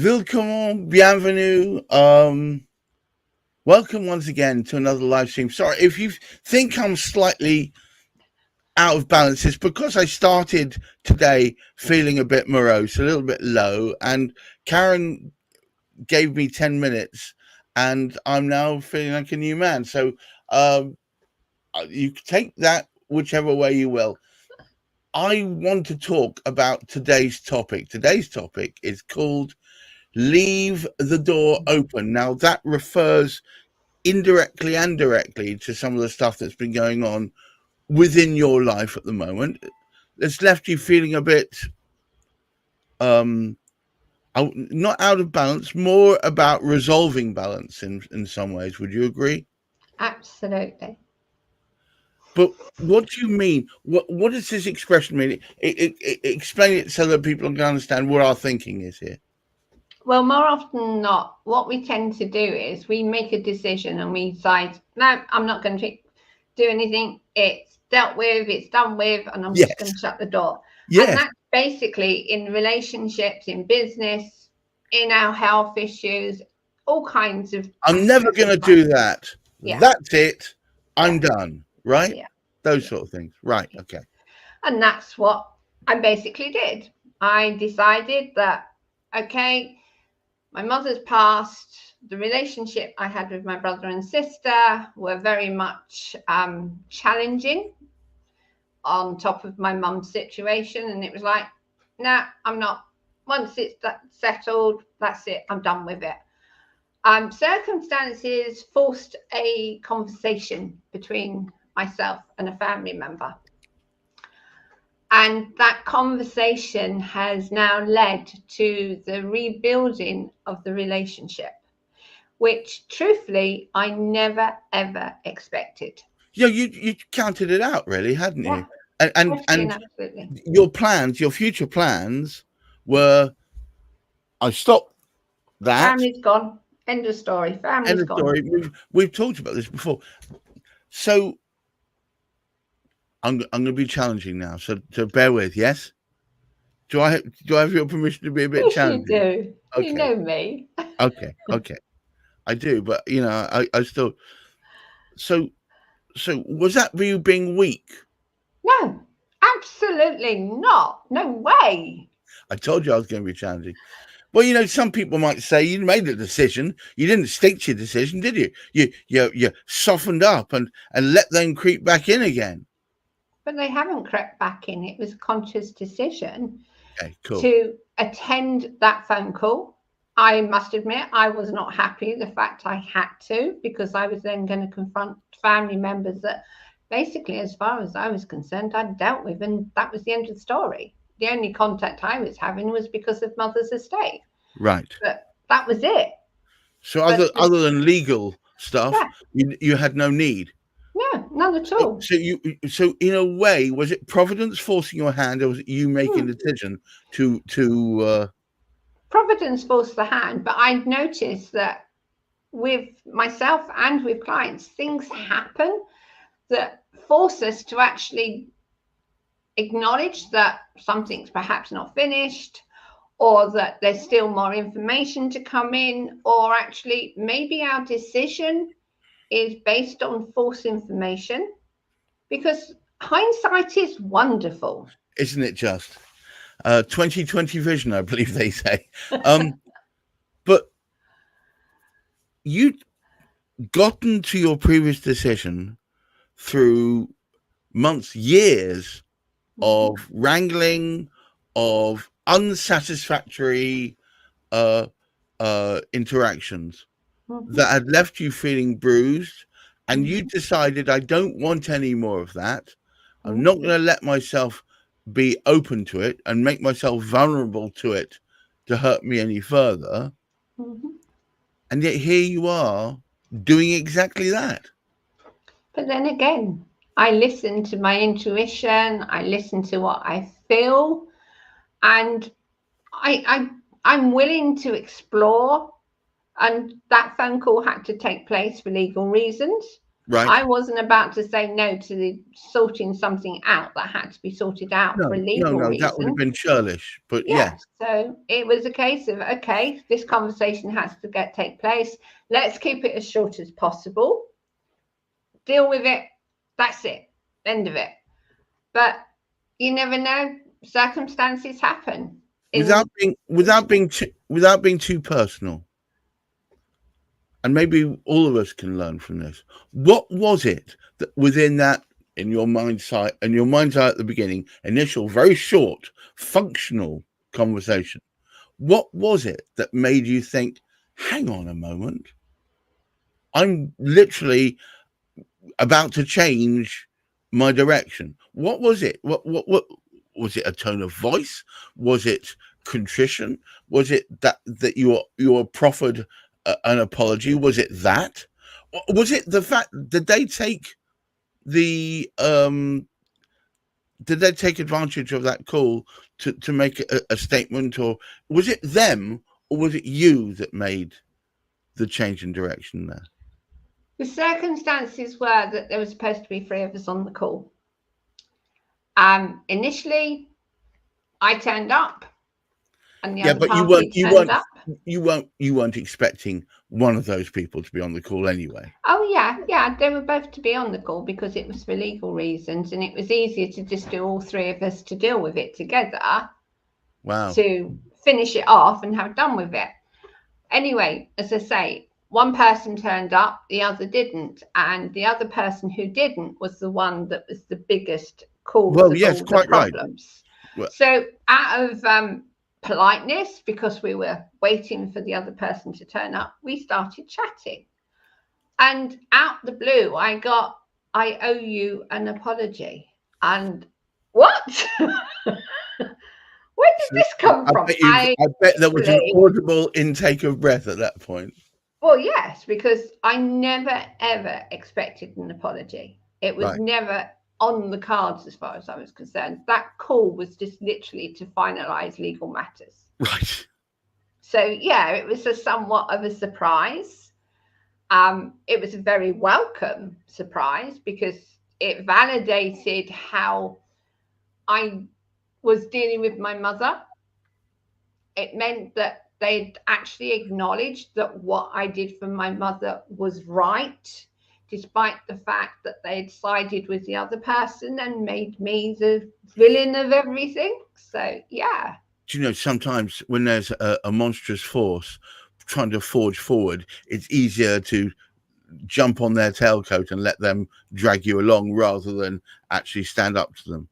Willkommen, bienvenue. Welcome once again to another live stream. Sorry if you think I'm slightly out of balance. It's because I started today feeling a bit morose, a little bit low, and Karen gave me 10 minutes, and I'm now feeling like a new man. So you take that whichever way you will. I want to talk about today's topic. Today's topic is called Leave the Door Open. Now, that refers indirectly and directly to some of the stuff that's been going on within your life at the moment. It's left you feeling a bit not out of balance, more about resolving balance in some ways. Would you agree? Absolutely. But what do you mean? What does this expression mean? Explain it so that people can understand what our thinking is here. Well, more often than not, what we tend to do is we make a decision and we decide, no, I'm not going to do anything. It's dealt with, it's done with, and I'm just going to shut the door. Yeah. And that's basically in relationships, in business, in our health issues, all kinds of. I'm never going to do that. Yeah. That's it. I'm done. Right? Yeah. Those sort of things. Right. Okay. And that's what I basically did. I decided that, okay, my mother's passed. The relationship I had with my brother and sister were very much challenging on top of my mum's situation. And it was like, nah, I'm not. Once it's settled, that's it. I'm done with it. Circumstances forced a conversation between myself and a family member. And that conversation has now led to the rebuilding of the relationship, which truthfully, I never, ever expected. Yeah, you counted it out, really, hadn't you? Yeah. And absolutely. Your plans, your future plans were, I stopped that. Family's gone. End of story. Family's gone. Story. We've talked about this before. So I'm going to be challenging now. So bear with. Yes. Do I have your permission to be a bit yes, challenging? You do. Okay. You know me. Okay. I do, but I still. So was that you being weak? No, absolutely not. No way. I told you I was going to be challenging. Well, some people might say you made a decision. You didn't stick to your decision, did you? You softened up and let them creep back in again. But they haven't crept back in. It was a conscious decision cool. to attend that phone call. I must admit, I was not happy the fact I had to, because I was then going to confront family members that basically, as far as I was concerned, I'd dealt with, and that was the end of the story. The only contact I was having was because of mother's estate. Right. But that was it. So other than legal stuff, you had no need. No, none at all. So in a way, was it Providence forcing your hand, or was it you making a decision to Providence forced the hand, but I noticed that with myself and with clients, things happen that force us to actually acknowledge that something's perhaps not finished, or that there's still more information to come in, or actually maybe our decision is based on false information, because hindsight is wonderful. Isn't it just? 20/20 vision, I believe they say. But you'd gotten to your previous decision through months, years of wrangling, of unsatisfactory interactions that had left you feeling bruised, and you decided, I don't want any more of that. I'm not going to let myself be open to it and make myself vulnerable to it to hurt me any further. And yet here you are doing exactly that. But then again, I listen to my intuition, I listen to what I feel, and I'm willing to explore. And that phone call had to take place for legal reasons. Right. I wasn't about to say no to sorting something out that had to be sorted out for a legal No, that would have reason. been churlish, but Yeah. So it was a case of, okay, this conversation has to take place. Let's keep it as short as possible. Deal with it. That's it. End of it. But you never know. Circumstances happen. without being too personal, and maybe all of us can learn from this. What was it that within that, in your mind's eye at the beginning, initial, very short, functional conversation, what was it that made you think, hang on a moment, I'm literally about to change my direction? What was it? What was it? A tone of voice? Was it contrition? Was it that you were proffered an apology? Was it that? Was it the fact, did they take advantage of that call to make a statement, or was it them, or was it you that made the change in direction there? The circumstances were that there was supposed to be 3 of us on the call. Initially, I turned up, and the other party turned up. You weren't expecting one of those people to be on the call anyway. Oh yeah, they were both to be on the call because it was for legal reasons, and it was easier to just do all 3 of us to deal with it together. Wow. To finish it off and have done with it. Anyway, as I say, one person turned up, the other didn't, and the other person who didn't was the one that was the biggest cause of all the problems. Right. Well, so out of politeness, because we were waiting for the other person to turn up, we started chatting. And out the blue, I owe you an apology. And what? Where did this come from? I bet there was an audible intake of breath at that point. Well, yes, because I never, ever expected an apology. It was never on the cards as far as I was concerned. That call was just literally to finalise legal matters. Right. So, yeah, it was somewhat of a surprise. It was a very welcome surprise because it validated how I was dealing with my mother. It meant that they'd actually acknowledged that what I did for my mother was right, despite the fact that they'd sided with the other person and made me the villain of everything. So, yeah. Do you know, sometimes when there's a monstrous force trying to forge forward, it's easier to jump on their tailcoat and let them drag you along rather than actually stand up to them.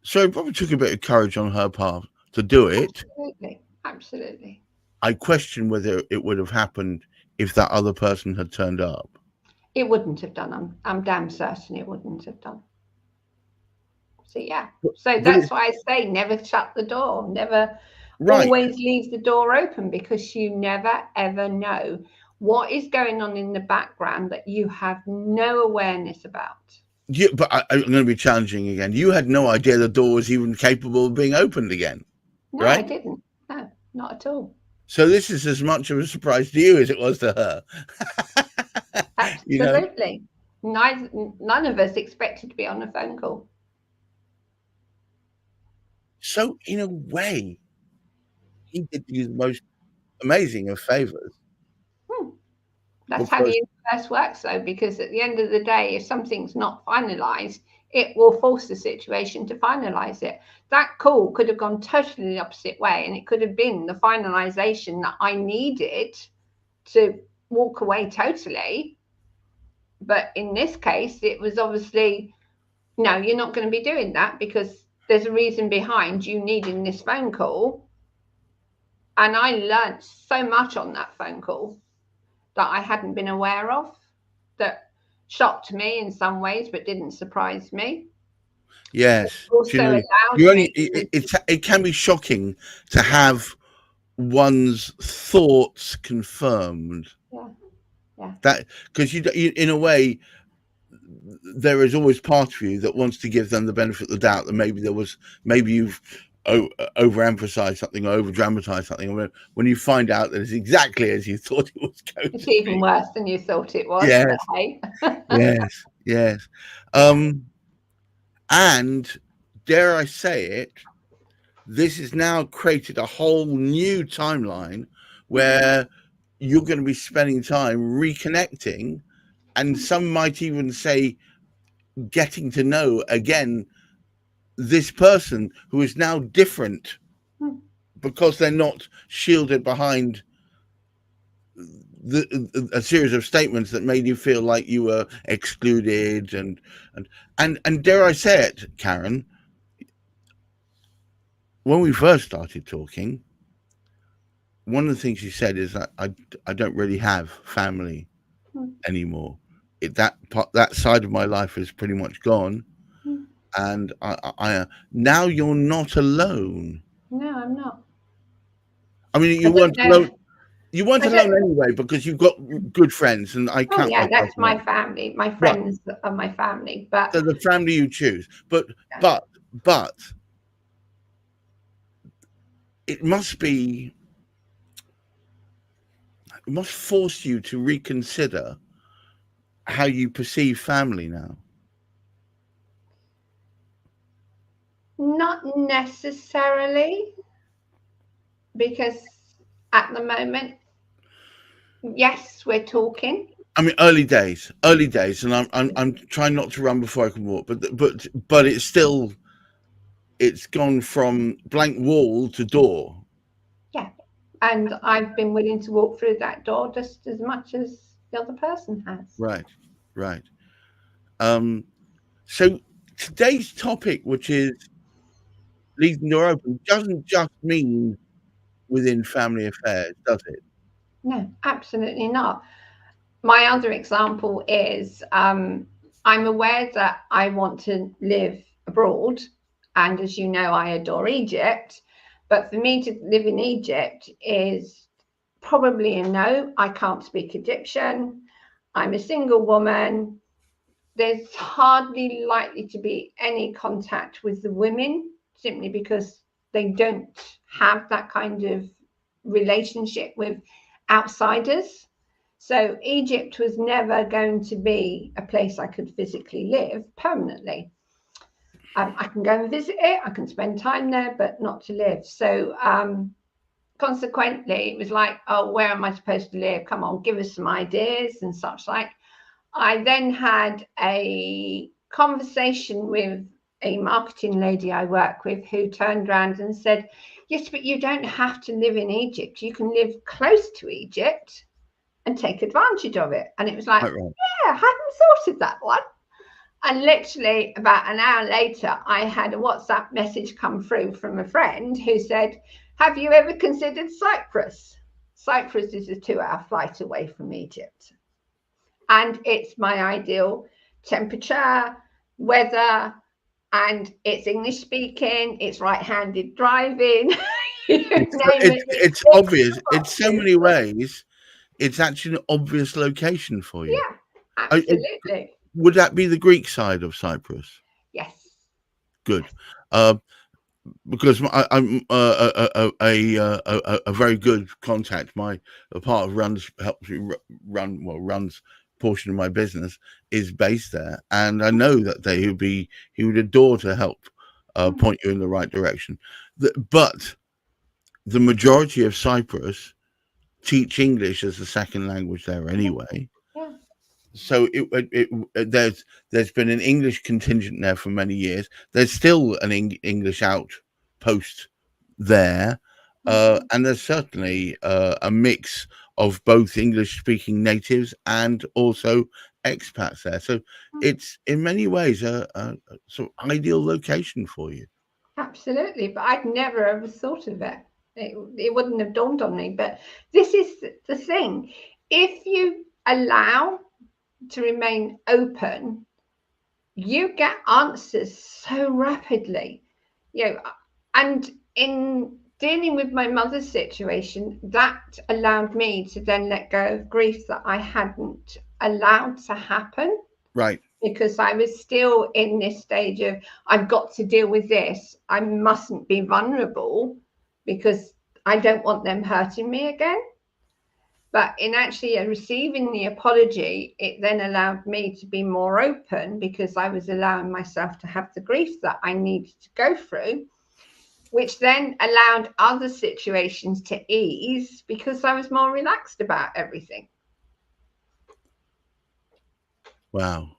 So it probably took a bit of courage on her part to do it. Absolutely. I question whether it would have happened if that other person had turned up. It wouldn't have done. I'm damn certain it wouldn't have done. So yeah. So that's why I say never shut the door. Never always leave the door open, because you never ever know what is going on in the background that you have no awareness about. Yeah, but I'm going to be challenging again. You had no idea the door was even capable of being opened again. No, right? I didn't. No, not at all. So this is as much of a surprise to you as it was to her. Absolutely. None of us expected to be on a phone call. So in a way, he did you the most amazing of favors. That's how the universe works, though, because at the end of the day, if something's not finalized, it will force the situation to finalize it. That call could have gone totally the opposite way, and it could have been the finalization that I needed to walk away totally. But in this case, it was obviously, no, you're not going to be doing that because there's a reason behind you needing this phone call. And I learned so much on that phone call that I hadn't been aware of, that shocked me in some ways, but didn't surprise me. Yes. It can be shocking to have one's thoughts confirmed. Yeah. That, because you in a way, there is always part of you that wants to give them the benefit of the doubt that maybe you've overemphasize something or over dramatize something. When you find out that it's exactly as you thought it was going It's to even be. worse than you thought it was, Yes, but hey. yes, yes. Yeah. And dare I say it, this has now created a whole new timeline where you're going to be spending time reconnecting, and some might even say getting to know again this person who is now different because they're not shielded behind a series of statements that made you feel like you were excluded. And dare I say it, Karen, when we first started talking, one of the things you said is that I don't really have family anymore. That side of my life is pretty much gone, and I now you're not alone. No, I'm not. I mean, I you don't weren't know. alone. You weren't I don't. alone anyway because you've got good friends, and I Oh count yeah, myself that's among. my family. My Right, friends are my family, but so the family you choose, but yeah. but but it must be it must force you to reconsider how you perceive family now. Not necessarily, because at the moment, yes, we're talking. I mean, early days, and I'm trying not to run before I can walk, but it's gone from blank wall to door. Yeah. And I've been willing to walk through that door just as much as the other person has. Right, right. So today's topic, which is leaving the door open, doesn't just mean within family affairs, does it? No, absolutely not. My other example is I'm aware that I want to live abroad. And as you know, I adore Egypt. But for me to live in Egypt is probably a no. I can't speak Egyptian. I'm a single woman. There's hardly likely to be any contact with the women simply because they don't have that kind of relationship with outsiders. So Egypt was never going to be a place I could physically live permanently. I can go and visit it, I can spend time there, but not to live. So consequently, it was like, oh, where am I supposed to live? Come on, give us some ideas and such like. I then had a conversation with a marketing lady I work with who turned around and said, yes, but you don't have to live in Egypt. You can live close to Egypt and take advantage of it. And it was like, Quite right. yeah, I hadn't thought of that one. And literally about an hour later, I had a WhatsApp message come through from a friend who said, have you ever considered Cyprus? Cyprus is a 2-hour flight away from Egypt. And it's my ideal temperature, weather, and it's English speaking, it's right-handed driving. You name it. It's obvious. In so many ways, it's actually an obvious location for you. Yeah, absolutely. Would that be the Greek side of Cyprus? Yes. Good. Because I'm a very good contact. My part of helps me runs portion of my business is based there, and I know that he would adore to help point you in the right direction. But the majority of Cyprus teach English as a second language there anyway. Yeah. So there's been an English contingent there for many years. There's still an English outpost there, and there's certainly a mix of both English speaking natives and also expats there. So it's in many ways a sort of ideal location for you. Absolutely, but I'd never ever thought of it. It wouldn't have dawned on me. But this is the thing. If you allow to remain open, you get answers so rapidly. You know, and in dealing with my mother's situation, that allowed me to then let go of grief that I hadn't allowed to happen. Right. because I was still in this stage of, I've got to deal with this. I mustn't be vulnerable because I don't want them hurting me again. But in actually receiving the apology, it then allowed me to be more open because I was allowing myself to have the grief that I needed to go through, which then allowed other situations to ease because I was more relaxed about everything. Wow.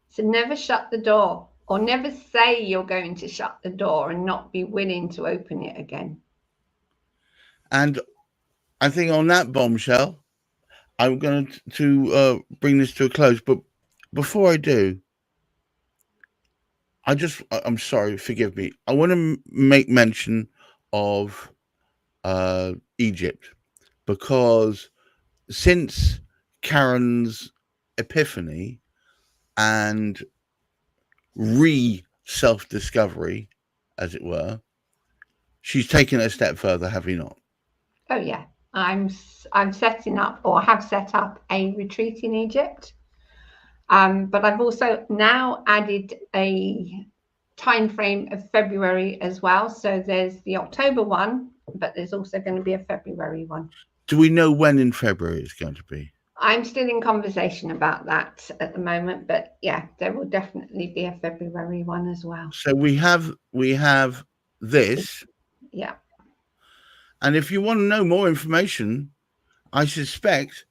So never shut the door, or never say you're going to shut the door and not be willing to open it again. And I think on that bombshell, I'm going to bring this to a close. But before I do, I'm sorry, forgive me. I want to make mention of Egypt, because since Karen's epiphany and self-discovery, as it were, she's taken it a step further, have you not? Oh yeah, I'm setting up, or have set up, a retreat in Egypt. But I've also now added a time frame of February as well. So there's the October one, but there's also going to be a February one. Do we know when in February it's going to be? I'm still in conversation about that at the moment, but yeah, there will definitely be a February one as well. So we have this. Yeah. And if you want to know more information, I suspect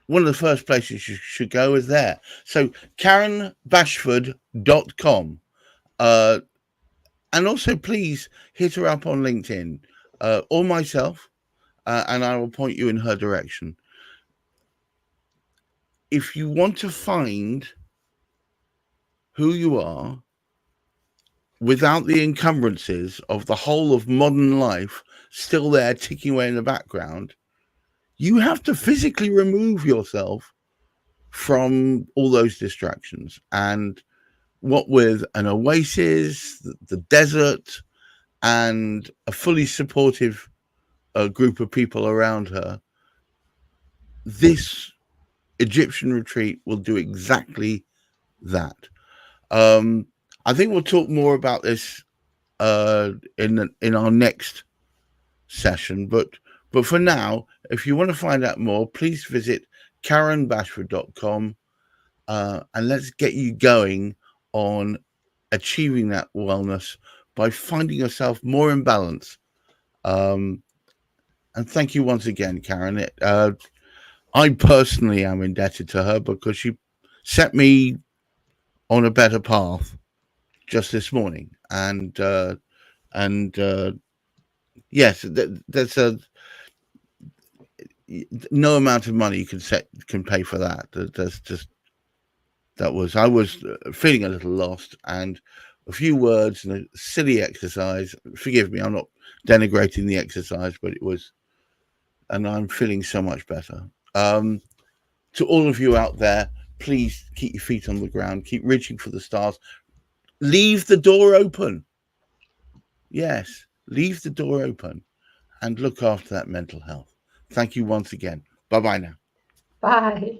one of the first places you should go is there. So KarenBashford.com. And also, please hit her up on LinkedIn, or myself, and I will point you in her direction. If you want to find who you are without the encumbrances of the whole of modern life still there ticking away in the background, you have to physically remove yourself from all those distractions. And what with an oasis, the desert, and a fully supportive group of people around her, this Egyptian retreat will do exactly that. I think we'll talk more about this in our next session, but for now, if you want to find out more, please visit KarenBashford.com, and let's get you going on achieving that wellness by finding yourself more in balance. And thank you once again, Karen. I personally am indebted to her because she set me on a better path just this morning. And yes, there's no amount of money you can pay for that. I was feeling a little lost, and a few words and a silly exercise. Forgive me, I'm not denigrating the exercise, but it was, and I'm feeling so much better. To all of you out there, please keep your feet on the ground, keep reaching for the stars, leave the door open. Yes, leave the door open and look after that mental health. Thank you once again. Bye-bye now. Bye.